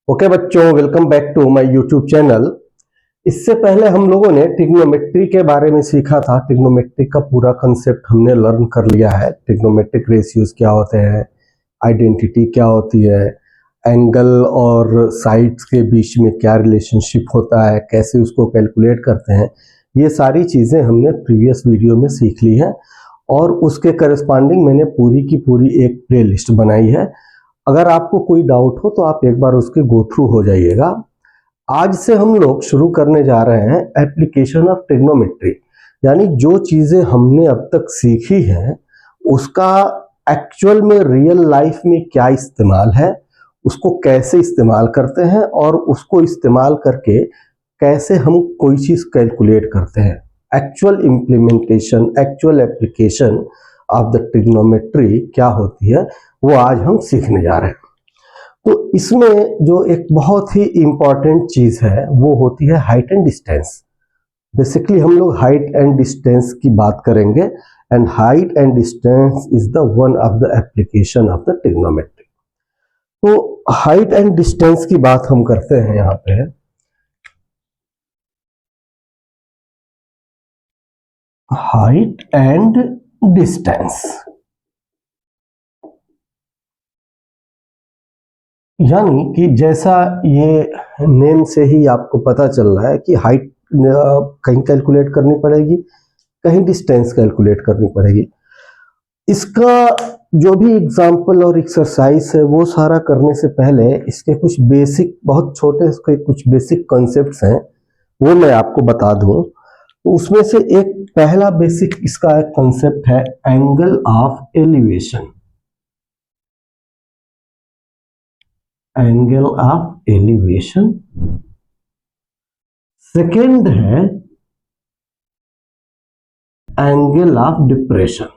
Okay बच्चों, welcome back to my YouTube channel. इससे पहले हम लोगों ने ट्रिग्नोमेट्री के बारे में सीखा था। ट्रिग्नोमेट्री का पूरा कंसेप्ट हमने लर्न कर लिया है। ट्रिग्नोमेट्रिक रेशियोज क्या होते हैं, आइडेंटिटी क्या होती है, एंगल और साइड्स के बीच में क्या रिलेशनशिप होता है, कैसे उसको कैलकुलेट करते हैं, ये सारी चीज़ें हमने प्रीवियस वीडियो में सीख ली है और उसके करस्पॉन्डिंग मैंने पूरी की पूरी एक प्ले लिस्ट बनाई है। अगर आपको कोई डाउट हो तो आप एक बार उसके गो थ्रू हो जाइएगा। आज से हम लोग शुरू करने जा रहे हैं एप्लीकेशन ऑफ ट्रिग्नोमेट्री, यानी जो चीज़ें हमने अब तक सीखी हैं उसका एक्चुअल में रियल लाइफ में क्या इस्तेमाल है, उसको कैसे इस्तेमाल करते हैं और उसको इस्तेमाल करके कैसे हम कोई चीज़ कैलकुलेट करते हैं। Actual implementation, actual application of the trigonometry क्या होती है वो आज हम सीखने जा रहे हैं। तो इसमें जो एक बहुत ही इंपॉर्टेंट चीज़ है वो होती है हाइट एंड डिस्टेंस। बेसिकली हम लोग हाइट एंड डिस्टेंस की बात करेंगे and height and distance is the one of the application of the trigonometry. तो हाइट एंड डिस्टेंस की बात हम करते हैं यहाँ पे। हाइट एंड डिस्टेंस यानी कि जैसा ये नेम से ही आपको पता चल रहा है कि हाइट कहीं कैलकुलेट करनी पड़ेगी, कहीं डिस्टेंस कैलकुलेट करनी पड़ेगी। इसका जो भी एग्जाम्पल और एक्सरसाइज है वो सारा करने से पहले इसके कुछ बेसिक, बहुत छोटे इसके कुछ बेसिक कॉन्सेप्ट्स हैं वो मैं आपको बता दूं। तो उसमें से एक पहला बेसिक इसका एक कॉन्सेप्ट है angle of elevation. Angle of elevation. Second है एंगल ऑफ डिप्रेशन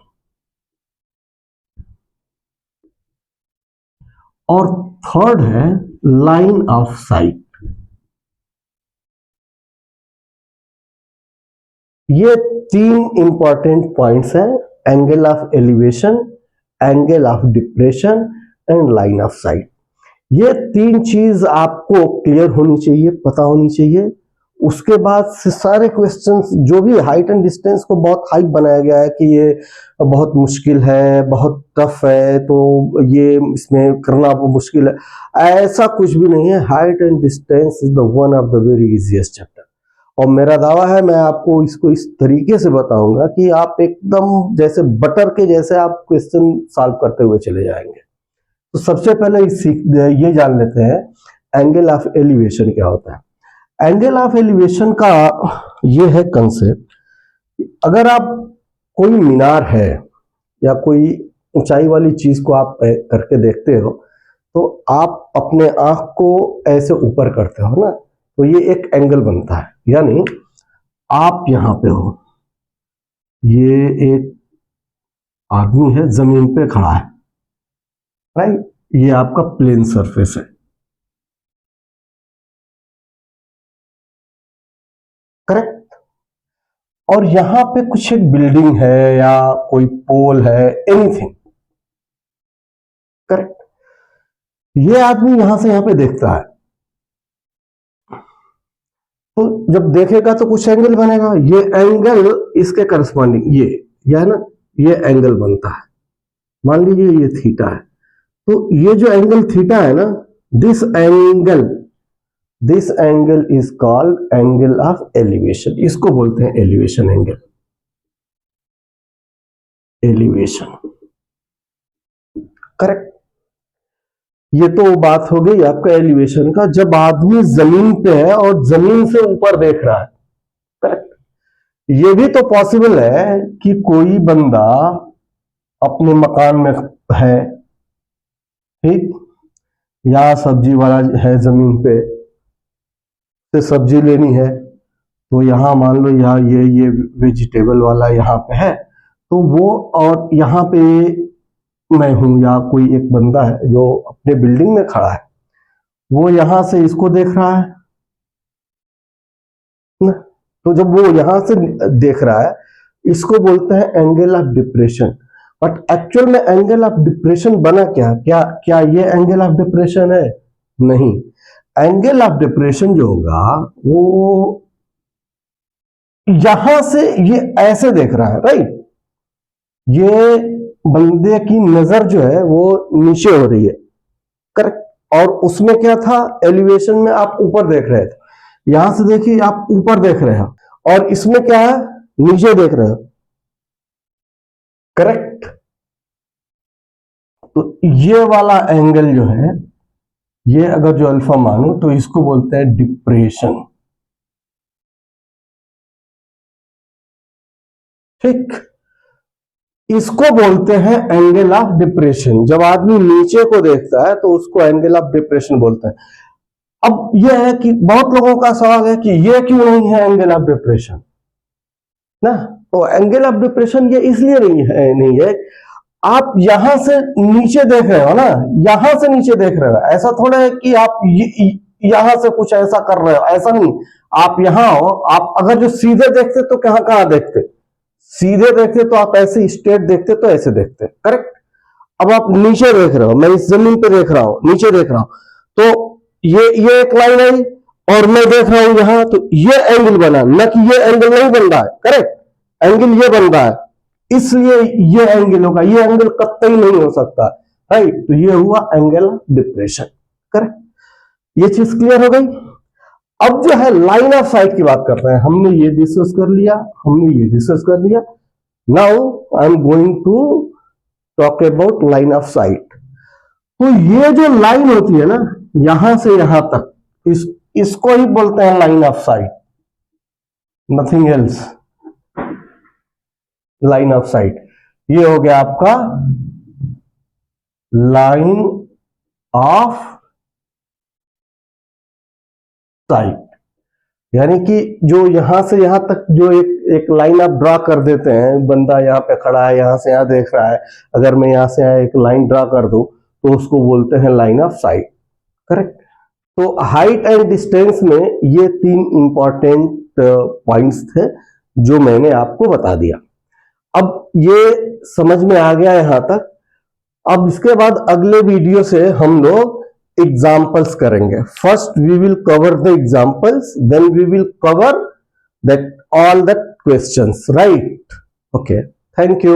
और थर्ड है लाइन ऑफ साइट। ये तीन इंपॉर्टेंट पॉइंट्स हैं, angle of elevation, angle of depression and line of site. ये तीन चीज आपको क्लियर होनी चाहिए, पता होनी चाहिए। उसके बाद से सारे क्वेश्चंस जो भी हाइट एंड डिस्टेंस को बहुत हाइप बनाया गया है कि ये बहुत मुश्किल है, बहुत टफ है, तो ये इसमें करना मुश्किल है, ऐसा कुछ भी नहीं है। Height and distance is the one of the very easiest chapter और मेरा दावा है मैं आपको इसको इस तरीके से बताऊंगा कि आप एकदम जैसे बटर के जैसे आप क्वेश्चन सॉल्व करते हुए चले जाएंगे। तो सबसे पहले ये जान लेते हैं एंगल ऑफ एलिवेशन क्या होता है। एंगल ऑफ एलिवेशन का ये है कंसेप्ट, अगर आप कोई मीनार है या कोई ऊंचाई वाली चीज को आप करके देखते हो तो आप अपने आंख को ऐसे ऊपर करते हो ना, तो ये एक एंगल बनता है। यानी आप यहां पे हो, ये एक आदमी है जमीन पे खड़ा है, राइट, ये आपका प्लेन सरफेस है, करेक्ट। और यहां पे कुछ एक बिल्डिंग है या कोई पोल है, एनीथिंग, करेक्ट। ये आदमी यहां से यहां पे देखता है तो जब देखेगा तो कुछ एंगल बनेगा। ये एंगल इसके करस्पॉन्डिंग ये है ना, ये एंगल बनता है। मान लीजिए ये थीटा है, तो ये जो एंगल थीटा है ना, this angle is called angle of elevation. इसको बोलते हैं एलिवेशन एंगल, एलिवेशन, करेक्ट। ये तो बात हो गई आपका एलिवेशन का, जब आदमी जमीन पे है और जमीन से ऊपर देख रहा है, करेक्ट। ये भी तो पॉसिबल है कि कोई बंदा अपने मकान में है, ठीक, या सब्जी वाला है जमीन पे, से सब्जी लेनी है, तो यहां मान लो यहाँ ये वेजिटेबल वाला यहाँ पे है, तो वो, और यहाँ पे मैं हूं या कोई एक बंदा है जो अपने बिल्डिंग में खड़ा है, वो यहां से इसको देख रहा है ना। तो जब वो यहां से देख रहा है, इसको बोलते हैं angle of depression. But actual में एंगल ऑफ डिप्रेशन बना क्या क्या क्या ये एंगल ऑफ डिप्रेशन है? नहीं, एंगल ऑफ डिप्रेशन जो होगा वो यहां से ये ऐसे देख रहा है, राइट। ये बंदे की नजर जो है वो नीचे हो रही है, करेक्ट। और उसमें क्या था, एलिवेशन में आप ऊपर देख रहे थे, यहां से देखिए आप ऊपर देख रहे हो, और इसमें क्या है, नीचे देख रहे हो, करेक्ट। तो ये वाला एंगल जो है, ये अगर जो अल्फा मानो तो इसको बोलते हैं डिप्रेशन, ठीक। इसको बोलते हैं एंगल ऑफ डिप्रेशन। जब आदमी नीचे को देखता है तो उसको एंगल ऑफ डिप्रेशन बोलते हैं। अब यह है कि बहुत लोगों का सवाल है कि यह क्यों नहीं है एंगल ऑफ डिप्रेशन ना। तो एंगल ऑफ डिप्रेशन ये इसलिए नहीं है, आप यहां से नीचे देख रहे हो ना, यहां से नीचे देख रहे हो, ऐसा थोड़ा है कि आप यहां से कुछ ऐसा कर रहे हो, ऐसा नहीं। आप यहां हो, आप अगर जो सीधे देखते तो कहां कहां देखते, सीधे देखते तो आप ऐसे स्ट्रेट देखते तो ऐसे देखते, करेक्ट। अब आप नीचे देख रहे हो, मैं इस जमीन पे देख रहा हूं, नीचे देख रहा हूं, तो ये एक लाइन आई और मैं देख रहा हूं यहां, तो ये एंगल बना, न कि ये एंगल नहीं बन रहा है, करेक्ट। एंगल ये बन रहा है, इसलिए ये एंगल होगा, ये एंगल कतई नहीं हो सकता, राइट। तो ये हुआ एंगल ऑफ डिप्रेशन, करेक्ट। ये चीज क्लियर हो गई। अब जो है लाइन ऑफ साइट की बात कर रहे हैं, हमने ये डिस्कस कर लिया, हमने ये डिस्कस कर लिया। Now I am going to talk about line of sight. तो ये जो लाइन होती है ना, यहां से यहां तक, इसको ही बोलते हैं line of site, nothing else. Line of site ये हो गया आपका लाइन ऑफ साइट, यानी कि जो यहां से यहां तक जो एक लाइन आप ड्रा कर देते हैं, बंदा यहां पे खड़ा है, यहां से यहां देख रहा है, अगर मैं यहां से यहां एक लाइन ड्रा कर दूं तो उसको बोलते हैं लाइन ऑफ साइट, करेक्ट। तो हाइट एंड डिस्टेंस में ये तीन इंपॉर्टेंट पॉइंट्स थे जो मैंने आपको बता दिया। अब ये समझ में आ गया यहां तक। अब इसके बाद अगले वीडियो से हम लोग एग्जाम्पल्स करेंगे। First we will cover the examples, then we will cover that all the questions, right. Okay, thank you.